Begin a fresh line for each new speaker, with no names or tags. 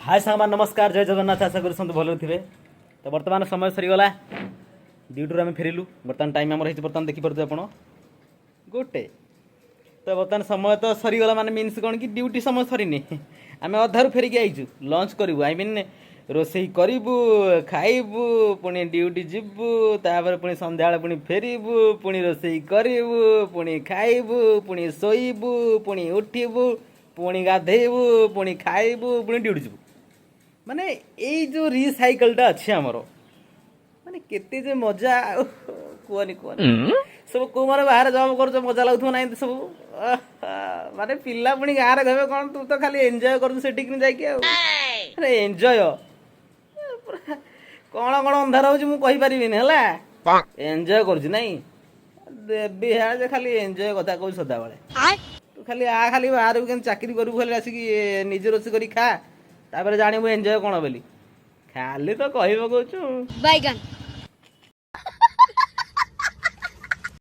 हाय सामान नमस्कार जय जगन्नाथ आशा कर भल थे। तो बर्तमान समय सरीगला ड्यूटी आम फेरिलु बर्तमान टाइम आम बर्तमान देखिपे आप गोटे तो बर्तमान समय तो सरीगला माने मीन्स कौन कि ड्यूटी समय सरीनी आम अधारू फेरिकी आईचु लंच करूँ आई मीन रोसई करूँ खाइबू पुणी ड्यूटी जीवु तापर पुणी संध्या पुणी फेरबू पुणी रोसई करूँ पुणी खाइबू पुणी शोबू पुणी उठबू पुणी गाधेबू पुणी खाइबू पुणी ड्यूटी जीवु माने यही जो रिसाइकलटा अच्छे आमर माने केते जे मजा कहनी कहनी सब को मारे बाहर जॉब कर मजा लगुव ना सब माने पिला पुणी गाँव में कहे कौन तू तो खाली एंजॉय कर जाकि एंजॉय कौन कौन अंधार हो कहीपर एंजॉय कर देवी हाँ खाली एंजॉय कथा कहूँ सदा बेले तू खाली आ खाली बाहर के चाकरी करू खाली आसिक निजे रोषे कर खा तापर जानू एंजॉय कौन बोली खाली तो कह पकाऊ।